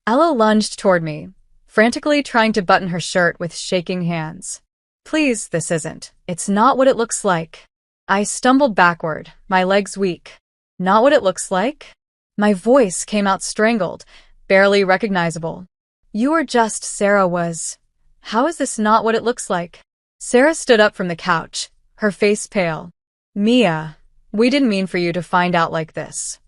Ella lunged toward me, frantically trying to button her shirt with shaking hands. Please, this isn't. It's not what it looks like. I stumbled backward, my legs weak. Not what it looks like? My voice came out strangled, barely recognizable. You were just Sarah was. How is this not what it looks like? Sarah stood up from the couch, her face pale. Mia, we didn't mean for you to find out like this.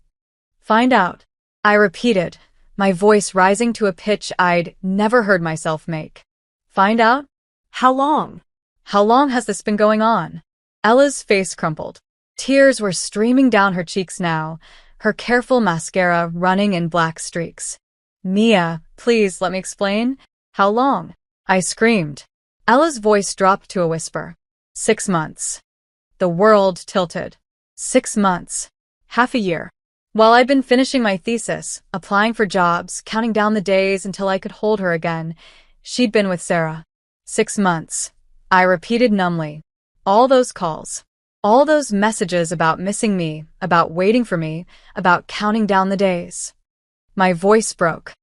Find out, I repeated, my voice rising to a pitch I'd never heard myself make. Find out? How long? How long has this been going on? Ella's face crumpled. Tears were streaming down her cheeks now, her careful mascara running in black streaks. Mia, please let me explain. How long? I screamed. Ella's voice dropped to a whisper. 6 months. The world tilted. 6 months. Half a year. While I'd been finishing my thesis, applying for jobs, counting down the days until I could hold her again, she'd been with Sarah. 6 months. I repeated numbly. All those calls. All those messages about missing me, about waiting for me, about counting down the days. My voice broke.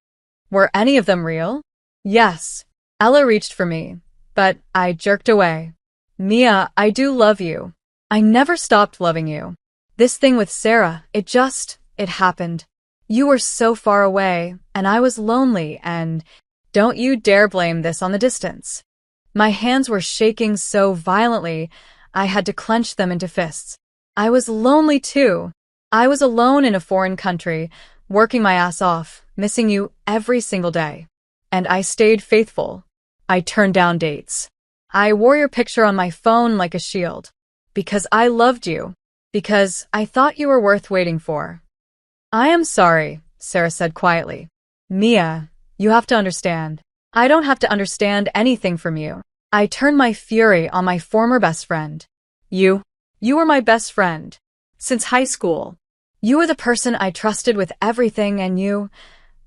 Were any of them real? Yes. Ella reached for me, but I jerked away. Mia, I do love you. I never stopped loving you. This thing with Sarah, it happened. You were so far away, and I was lonely, and don't you dare blame this on the distance. My hands were shaking so violently, I had to clench them into fists. I was lonely too. I was alone in a foreign country, working my ass off, missing you every single day. And I stayed faithful. I turned down dates. I wore your picture on my phone like a shield. Because I loved you. Because I thought you were worth waiting for. I am sorry, Sarah said quietly. Mia, you have to understand. I don't have to understand anything from you. I turned my fury on my former best friend. You were my best friend. Since high school. You were the person I trusted with everything, and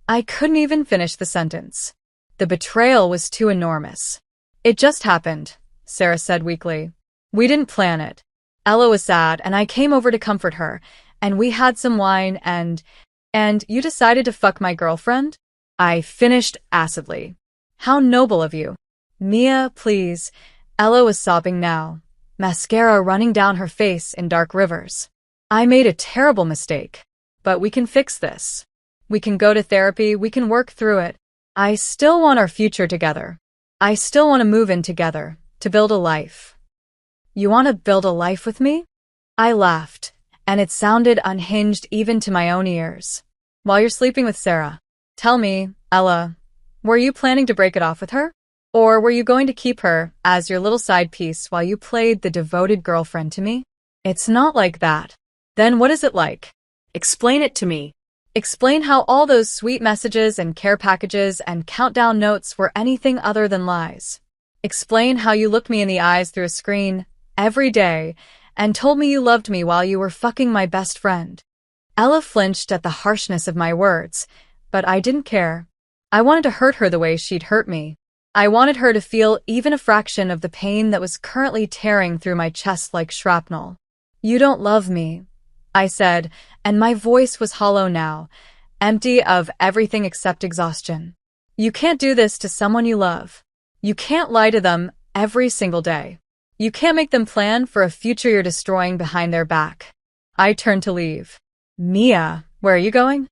I couldn't even finish the sentence. The betrayal was too enormous. It just happened, Sarah said weakly. We didn't plan it. Ella was sad, and I came over to comfort her, and we had some wine, and you decided to fuck my girlfriend? I finished acidly. How noble of you. Mia, please. Ella was sobbing now, mascara running down her face in dark rivers. I made a terrible mistake, but we can fix this. We can go to therapy, we can work through it. I still want our future together. I still want to move in together, to build a life. You want to build a life with me? I laughed, and it sounded unhinged even to my own ears. While you're sleeping with Sarah, tell me, Ella, were you planning to break it off with her? Or were you going to keep her as your little side piece while you played the devoted girlfriend to me? It's not like that. Then what is it like? Explain it to me. Explain how all those sweet messages and care packages and countdown notes were anything other than lies. Explain how you looked me in the eyes through a screen every day and told me you loved me while you were fucking my best friend. Ella flinched at the harshness of my words, but I didn't care. I wanted to hurt her the way she'd hurt me. I wanted her to feel even a fraction of the pain that was currently tearing through my chest like shrapnel. You don't love me, I said, and my voice was hollow now, empty of everything except exhaustion. You can't do this to someone you love. You can't lie to them every single day. You can't make them plan for a future you're destroying behind their back. I turned to leave. Mia, where are you going?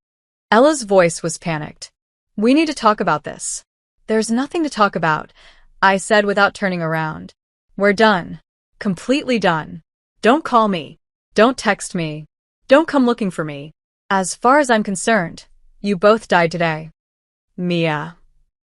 Ella's voice was panicked. We need to talk about this. There's nothing to talk about, I said without turning around. We're done. Completely done. Don't call me. Don't text me. Don't come looking for me. As far as I'm concerned, you both died today. Mia.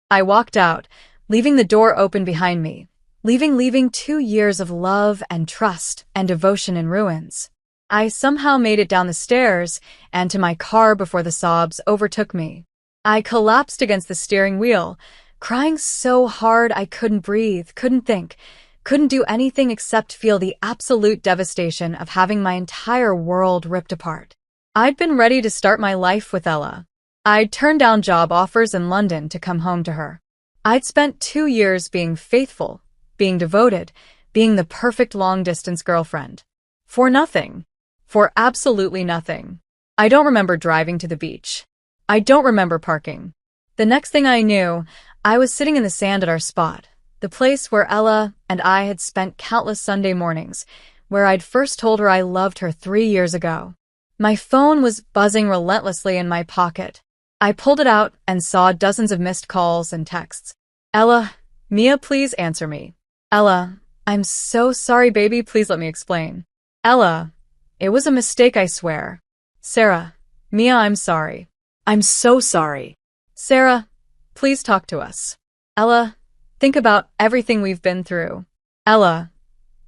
I walked out, leaving the door open behind me, leaving 2 years of love and trust and devotion in ruins. I somehow made it down the stairs and to my car before the sobs overtook me. I collapsed against the steering wheel, crying so hard I couldn't breathe, couldn't think, couldn't do anything except feel the absolute devastation of having my entire world ripped apart. I'd been ready to start my life with Ella. I'd turned down job offers in London to come home to her. I'd spent 2 years being faithful, being devoted, being the perfect long-distance girlfriend. For nothing. For absolutely nothing. I don't remember driving to the beach. I don't remember parking. The next thing I knew, I was sitting in the sand at our spot, the place where Ella and I had spent countless Sunday mornings, where I'd first told her I loved her 3 years ago. My phone was buzzing relentlessly in my pocket. I pulled it out and saw dozens of missed calls and texts. Ella, Mia, please answer me. Ella, I'm so sorry, baby, please let me explain. Ella, it was a mistake, I swear. Sarah, Mia, I'm sorry. I'm so sorry. Sarah, please talk to us. Ella, think about everything we've been through. Ella,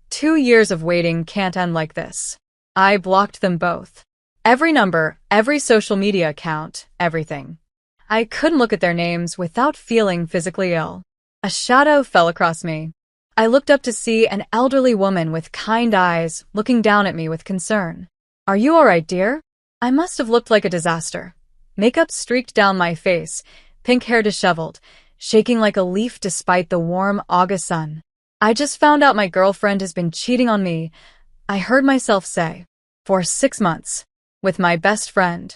2 years of waiting can't end like this. I blocked them both. Every number, every social media account, everything. I couldn't look at their names without feeling physically ill. A shadow fell across me. I looked up to see an elderly woman with kind eyes looking down at me with concern. Are you all right, dear? I must have looked like a disaster. Makeup streaked down my face, pink hair disheveled, shaking like a leaf despite the warm August sun. I just found out my girlfriend has been cheating on me, I heard myself say, for 6 months, with my best friend.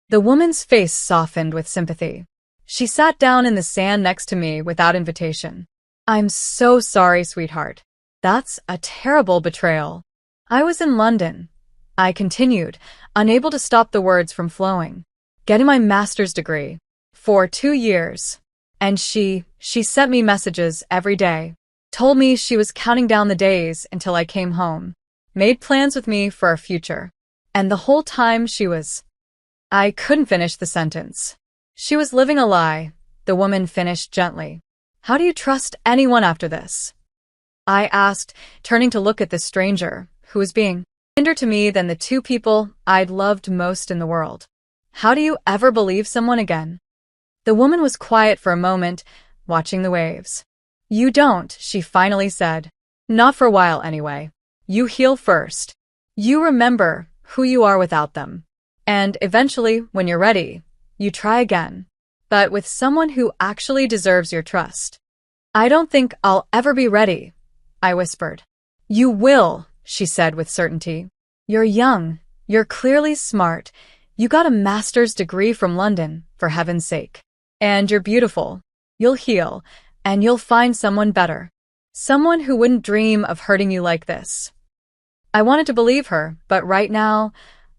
The woman's face softened with sympathy. She sat down in the sand next to me without invitation. I'm so sorry, sweetheart. That's a terrible betrayal. I was in London. I continued, unable to stop the words from flowing. Getting my master's degree. For 2 years. And she sent me messages every day. Told me she was counting down the days until I came home. Made plans with me for our future. And the whole time I couldn't finish the sentence. She was living a lie, the woman finished gently. How do you trust anyone after this? I asked, turning to look at the stranger, who was being kinder to me than the 2 people I'd loved most in the world. How do you ever believe someone again? The woman was quiet for a moment, watching the waves. You don't, she finally said. Not for a while, anyway. You heal first. You remember who you are without them. And eventually, when you're ready, you try again. But with someone who actually deserves your trust. I don't think I'll ever be ready, I whispered. You will, she said with certainty. You're young. You're clearly smart. You got a master's degree from London, for heaven's sake. And you're beautiful. You'll heal, and you'll find someone better. Someone who wouldn't dream of hurting you like this. I wanted to believe her, but right now,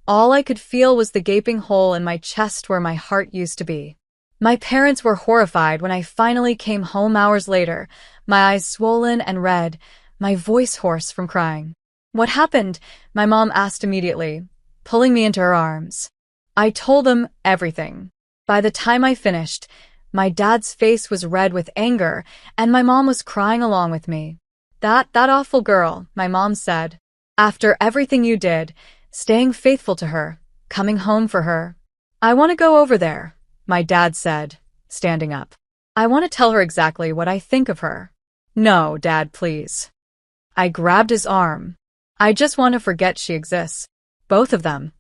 all I could feel was the gaping hole in my chest where my heart used to be. My parents were horrified when I finally came home hours later, my eyes swollen and red, my voice hoarse from crying. What happened? My mom asked immediately, pulling me into her arms. I told them everything. By the time I finished, my dad's face was red with anger, and my mom was crying along with me. That awful girl, my mom said. After everything you did, staying faithful to her, coming home for her. I want to go over there, my dad said, standing up. I want to tell her exactly what I think of her. No, Dad, please. I grabbed his arm. I just want to forget she exists. Both of them.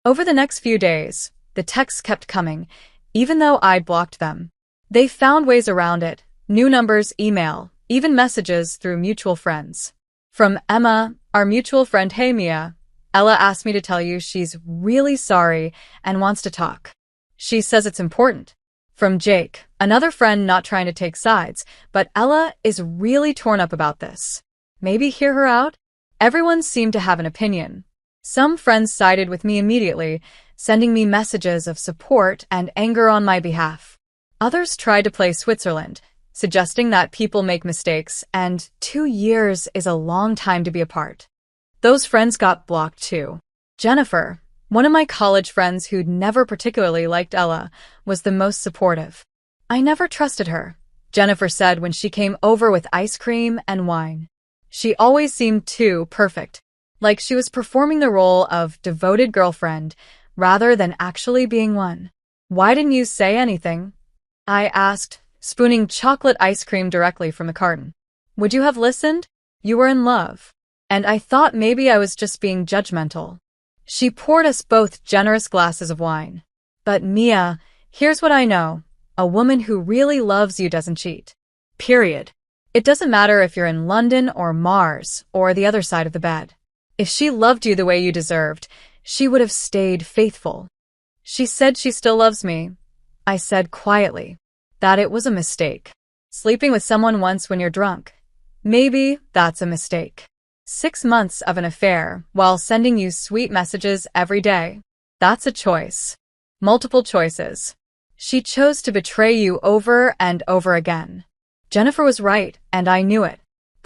Over the next few days, the texts kept coming, even though I'd blocked them. They found ways around it, new numbers, email, even messages through mutual friends. From Emma, our mutual friend, hey Mia, Ella asked me to tell you she's really sorry and wants to talk. She says it's important. From Jake, another friend not trying to take sides, but Ella is really torn up about this. Maybe hear her out? Everyone seemed to have an opinion. Some friends sided with me immediately, sending me messages of support and anger on my behalf. Others tried to play Switzerland, suggesting that people make mistakes and 2 years is a long time to be apart. Those friends got blocked too. Jennifer, one of my college friends who'd never particularly liked Ella, was the most supportive. I never trusted her, Jennifer said when she came over with ice cream and wine. She always seemed too perfect, like she was performing the role of devoted girlfriend rather than actually being one. Why didn't you say anything? I asked, spooning chocolate ice cream directly from the carton. Would you have listened? You were in love. And I thought maybe I was just being judgmental. She poured us both generous glasses of wine. But Mia, here's what I know. A woman who really loves you doesn't cheat. Period. It doesn't matter if you're in London or Mars or the other side of the bed. If she loved you the way you deserved, she would have stayed faithful. She said she still loves me. I said quietly. That it was a mistake. Sleeping with someone once when you're drunk. Maybe that's a mistake. 6 months of an affair while sending you sweet messages every day. That's a choice. Multiple choices. She chose to betray you over and over again. Jennifer was right, and I knew it.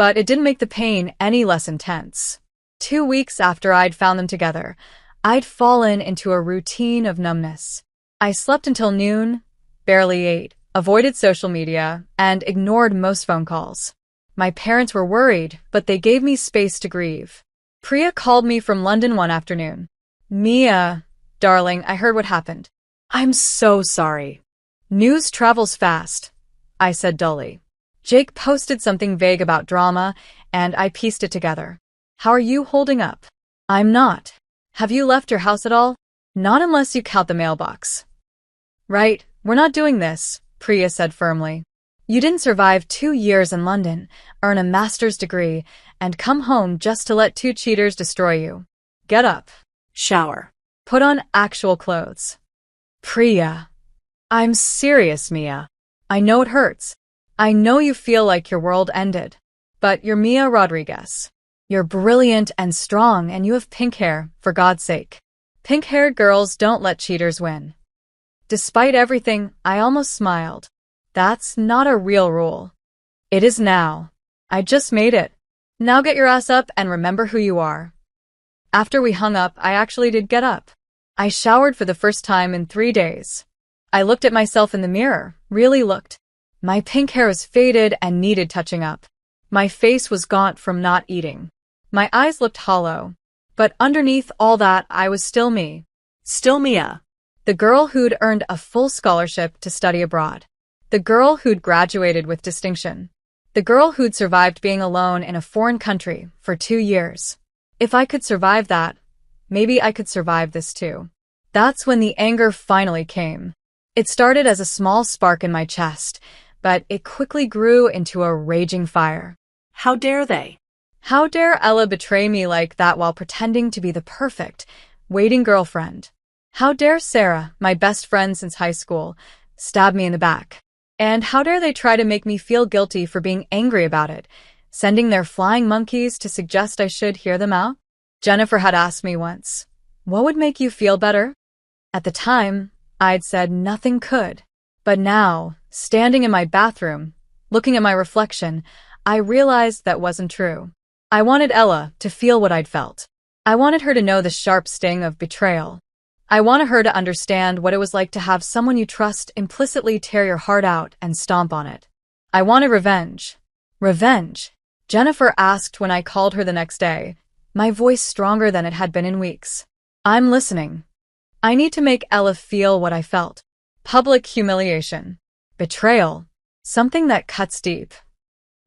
But it didn't make the pain any less intense. 2 weeks after I'd found them together, I'd fallen into a routine of numbness. I slept until noon, barely ate, avoided social media, and ignored most phone calls. My parents were worried, but they gave me space to grieve. Priya called me from London one afternoon. Mia, darling, I heard what happened. I'm so sorry. News travels fast, I said dully. Jake posted something vague about drama, and I pieced it together. How are you holding up? I'm not. Have you left your house at all? Not unless you count the mailbox. Right, we're not doing this, Priya said firmly. You didn't survive 2 years in London, earn a master's degree, and come home just to let 2 cheaters destroy you. Get up. Shower. Put on actual clothes. Priya. I'm serious, Mia. I know it hurts. I know you feel like your world ended. But you're Mia Rodriguez. You're brilliant and strong, and you have pink hair, for God's sake. Pink-haired girls don't let cheaters win. Despite everything, I almost smiled. That's not a real rule. It is now. I just made it. Now get your ass up and remember who you are. After we hung up, I actually did get up. I showered for the first time in 3 days. I looked at myself in the mirror, really looked. My pink hair was faded and needed touching up. My face was gaunt from not eating. My eyes looked hollow. But underneath all that, I was still me. Still Mia. The girl who'd earned a full scholarship to study abroad. The girl who'd graduated with distinction. The girl who'd survived being alone in a foreign country for 2 years. If I could survive that, maybe I could survive this too. That's when the anger finally came. It started as a small spark in my chest, but it quickly grew into a raging fire. How dare they? How dare Ella betray me like that while pretending to be the perfect, waiting girlfriend? How dare Sarah, my best friend since high school, stab me in the back? And how dare they try to make me feel guilty for being angry about it, sending their flying monkeys to suggest I should hear them out? Jennifer had asked me once, what would make you feel better? At the time, I'd said nothing could. But now, standing in my bathroom, looking at my reflection, I realized that wasn't true. I wanted Ella to feel what I'd felt. I wanted her to know the sharp sting of betrayal. I wanted her to understand what it was like to have someone you trust implicitly tear your heart out and stomp on it. I wanted revenge. Revenge? Jennifer asked when I called her the next day, my voice stronger than it had been in weeks. I'm listening. I need to make Ella feel what I felt. Public humiliation. Betrayal. Something that cuts deep.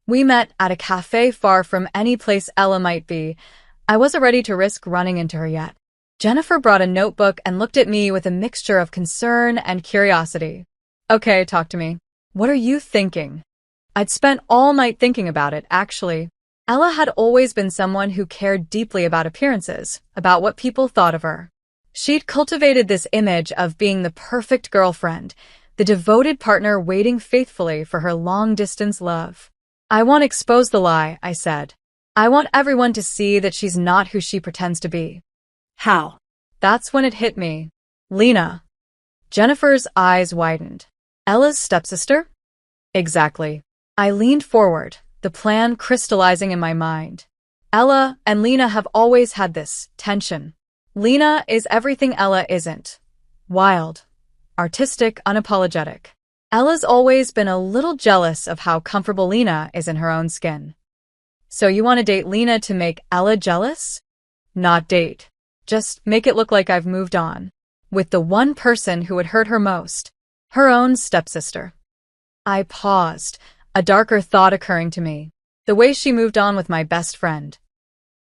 We met at a cafe far from any place Ella might be. I wasn't ready to risk running into her yet. Jennifer brought a notebook and looked at me with a mixture of concern and curiosity. Okay, talk to me. What are you thinking? I'd spent all night thinking about it, actually. Ella had always been someone who cared deeply about appearances, about what people thought of her. She'd cultivated this image of being the perfect girlfriend, the devoted partner waiting faithfully for her long-distance love. I won't expose the lie, I said. I want everyone to see that she's not who she pretends to be. How? That's when it hit me. Lena. Jennifer's eyes widened. Ella's stepsister? Exactly. I leaned forward, the plan crystallizing in my mind. Ella and Lena have always had this tension. Lena is everything Ella isn't. Wild, artistic, unapologetic. Ella's always been a little jealous of how comfortable Lena is in her own skin. So you want to date Lena to make Ella jealous? Not date. Just make it look like I've moved on. With the one person who would hurt her most. Her own stepsister. I paused, a darker thought occurring to me. The way she moved on with my best friend.